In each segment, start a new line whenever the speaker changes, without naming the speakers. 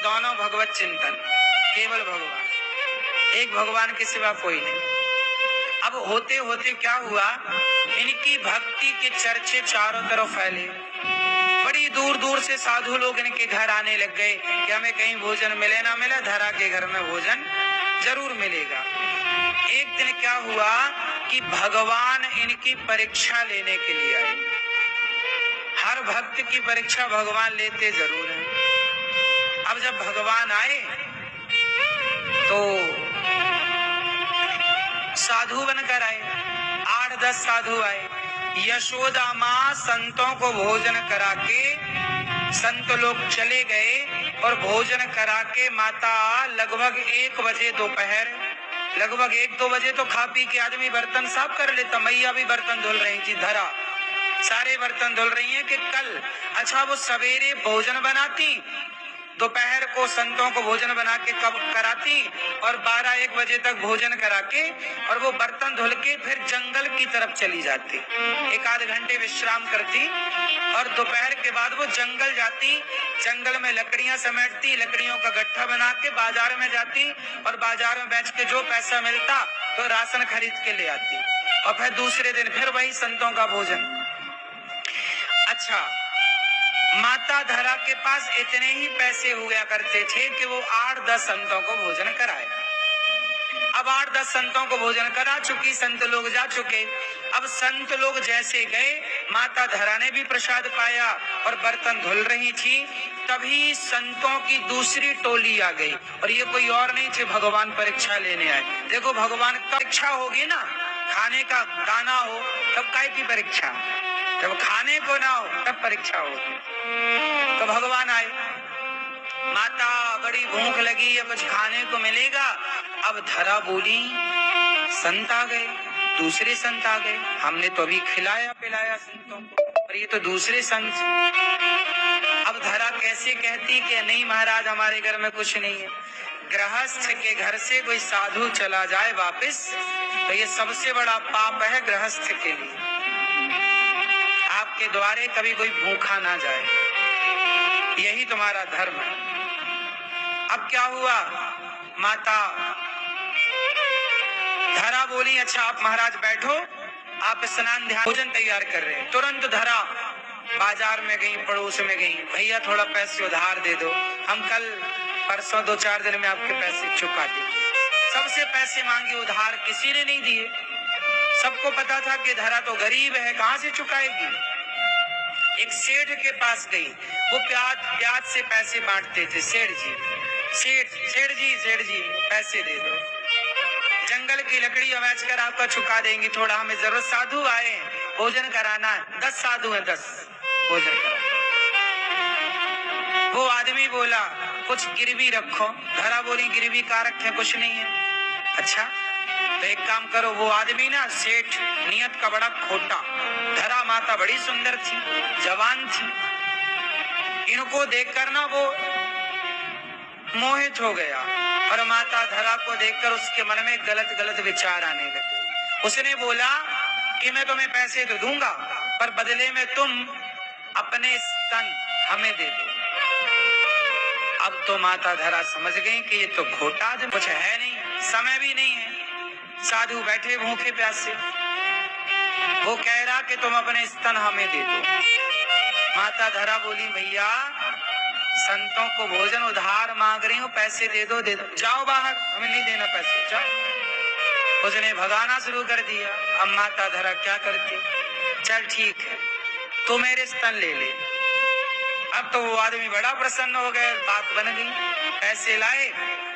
दोनों भगवत चिंतन, केवल भगवान, एक भगवान के सिवा कोई नहीं। अब होते होते क्या हुआ, इनकी भक्ति के चर्चे चारों तरफ फैले। बड़ी दूर दूर से साधु लोग इनके घर आने लग गए कि हमें कहीं भोजन मिले ना मिले, धरा के घर में भोजन जरूर मिलेगा। एक दिन क्या हुआ कि भगवान इनकी परीक्षा लेने के लिए आए। हर भक्त की परीक्षा भगवान लेते जरूर हैं। अब जब भगवान आए तो साधु बनकर आए, 8-10 साधु आए। यशोदा माँ संतों को भोजन करा के संत लोग चले गए और भोजन करा के माता लगभग 1 बजे दोपहर, लगभग 1-2 बजे तो खा पी के आदमी बर्तन साफ कर लेता। मैया भी बर्तन धुल रही थी, धरा सारे बर्तन धुल रही हैं कि कल, अच्छा वो सवेरे भोजन बनाती, दोपहर को संतों को भोजन बना के कब कराती और 12-1 बजे तक भोजन करा के और वो बर्तन धुल के फिर जंगल की तरफ चली जाती, 1-आध घंटे विश्राम करती और दोपहर के बाद वो जंगल जाती, जंगल में लकड़ियां समेटती, लकड़ियों का गट्ठा बना के बाजार में जाती और बाजार में बेच के जो पैसा मिलता तो राशन खरीद के ले आती और फिर दूसरे दिन फिर वही संतों का भोजन। अच्छा, माता धरा के पास इतने ही पैसे हुआ करते थे कि वो 8-10 संतों को भोजन कराए। अब 8-10 संतों को भोजन करा चुकी, संत लोग जा चुके। अब संत लोग जैसे गए, माता धरा ने भी प्रसाद पाया और बर्तन धुल रही थी, तभी संतों की दूसरी टोली आ गई। और ये कोई और नहीं थे, भगवान परीक्षा लेने आए। देखो भगवान का परीक्षा होगी ना, खाने का दाना हो तब काय की परीक्षा, जब खाने को ना हो तब परीक्षा होगी। तो भगवान आए, माता बड़ी भूख लगी है, कुछ खाने को मिलेगा। अब धरा बोली, संत आ गए, दूसरे संत आ गए, हमने तो अभी खिलाया पिलाया संतों को और ये तो दूसरे संत। अब धरा कैसे कहती कि नहीं महाराज हमारे घर में कुछ नहीं है। गृहस्थ के घर से कोई साधु चला जाए वापस तो ये सबसे बड़ा पाप है गृहस्थ के लिए। आपके द्वारे कभी कोई भूखा ना जाए, यही तुम्हारा धर्म है। अब क्या हुआ, माता धरा बोली, अच्छा आप महाराज बैठो, आप स्नान ध्यान भोजन तैयार कर रहे हैं। तुरंत धरा बाजार में गई, पड़ोस में गई, भैया थोड़ा पैसे उधार दे दो, हम कल परसों 2-4 दिन में आपके पैसे चुका देंगे। सबसे पैसे मांगे, उधार किसी ने नहीं दिए। सबको पता था कि धरा तो गरीब है, कहां से चुकाएगी। एक सेठ के पास गई, वो प्याज से पैसे बांटते थे। सेठ जी पैसे दे दो, जंगल की लकड़ी बेच कर आपका चुका देंगे, थोड़ा हमें जरूरत, साधु आए भोजन कराना है, 10 साधु हैं, 10 भोजन करा। वो आदमी बोला कुछ गिरवी रखो, धरा बोली गिरवी का रखे, कुछ नहीं है। अच्छा तो एक काम करो, वो आदमी ना सेठ नियत का बड़ा खोटा, धरा माता बड़ी सुंदर थी, जवान थी, इनको देखकर ना वो मोहित हो गया और माता धरा को देखकर उसके मन में गलत विचार आने लगे। उसने बोला कि मैं तुम्हें पैसे तो दूंगा पर बदले में तुम अपने स्तन हमें दे दो। अब तो माता धरा समझ गई कि ये तो खोटा, कुछ है नहीं, समय भी नहीं है, साधु बैठे भूखे प्यासे, वो कह रहा कि तुम अपने स्तन हमें दे दो। माता धरा बोली भैया संतों को भोजन उधार मांग रही हूँ, पैसे दे दो, जाओ बाहर, हमें नहीं देना पैसे, जाओ। उसने भगाना शुरू कर दिया। अब माता धरा क्या करती, चल ठीक है तू मेरे स्तन ले ले। अब तो वो आदमी बड़ा प्रसन्न हो गया, बात बन गई, पैसे लाए,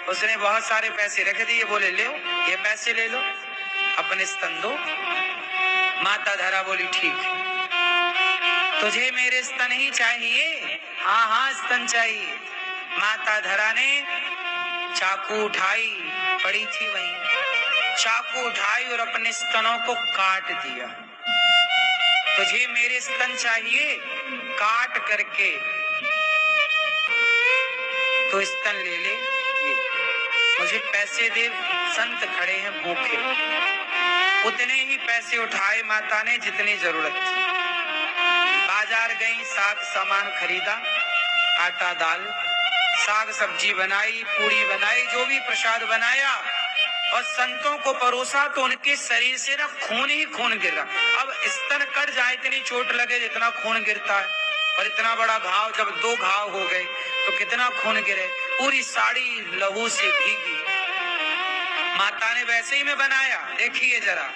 उसने बहुत सारे पैसे रख दिए, बोले ले ये पैसे ले लो, अपने स्तन दो। माता धरा बोली ठीक है, तुझे मेरे स्तन ही चाहिए? हाँ स्तन चाहिए। माता धरा ने चाकू उठाई, पड़ी थी वहीं, चाकू उठाई और अपने स्तनों को काट दिया। तुझे मेरे स्तन चाहिए? काट करके तो स्तन ले ले, मुझे पैसे दे, संत खड़े हैं भूखे। उतने ही पैसे उठाए माता ने जितनी जरूरत थी, बाजार गई, साग सामान खरीदा, आटा दाल साग सब्जी बनाई, पूरी बनाई, जो भी प्रसाद बनाया और संतों को परोसा तो उनके शरीर से ना खून ही खून गिर रहा। अब स्तन कट जाए इतनी चोट लगे जितना खून गिरता है, और इतना बड़ा घाव, जब 2 घाव हो गए तो कितना खून गिरे। पूरी साड़ी लहू से भीगी। माता ने वैसे ही में बनाया। देखिए जरा,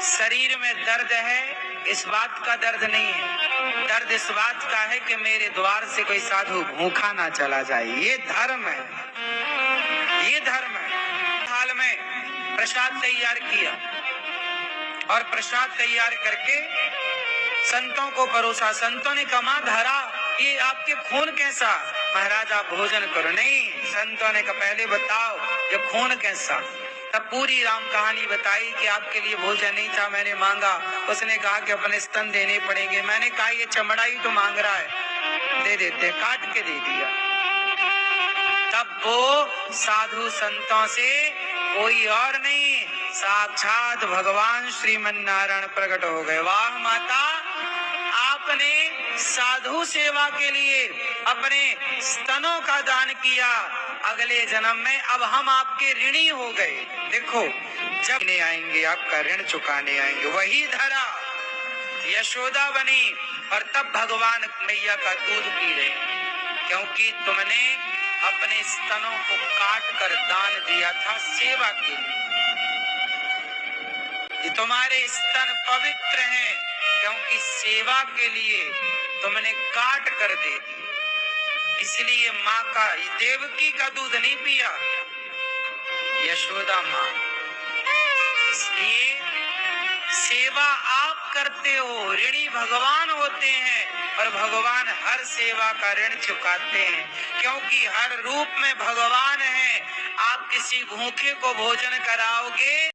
शरीर में दर्द है, इस बात का दर्द नहीं है। दर्द इस बात का है कि मेरे द्वार से कोई साधु भूखा ना चला जाए। ये धर्म है, ये धर्म है। हाल में प्रसाद तैयार किया और प्रसाद तैयार करके संतों को परोसा। संतों ने कहा, धरा ये आपके खून कैसा? महाराज आप भोजन करो। नहीं, संतों ने कहा पहले बताओ ये खून कैसा। तब पूरी राम कहानी बताई कि आपके लिए भोजन नहीं था, मैंने मांगा। उसने कहा कि अपने स्तन देने पड़ेंगे। मैंने कहा ये चमड़ा ही तो मांग रहा है, दे देते, काट के दे दिया। तब वो साधु संतों से कोई और नहीं, साक्षात भगवान श्रीमन्नारायण प्रकट हो गए। वाह माता, आपने साधु सेवा के लिए अपने स्तनों का दान किया। अगले जन्म में अब हम आपके ऋणी हो गए। देखो, जब ने आएंगे आपका ऋण चुकाने आएंगे। वही धरा, यशोदा बनी और तब भगवान मैया का दूध पी रहे, क्योंकि तुमने अपने स्तनों को काट कर दान दिया था सेवा के लिए। तुम्हारे स्तन पवित्र हैं, क्योंकि सेवा के लिए तुमने काट कर दे दी। इसलिए माँ का, देवकी का दूध नहीं पिया, यशोदा माँ। इसलिए सेवा आप करते हो, ऋणी भगवान होते हैं, और भगवान हर सेवा का ऋण चुकाते हैं, क्योंकि हर रूप में भगवान है। आप किसी भूखे को भोजन कराओगे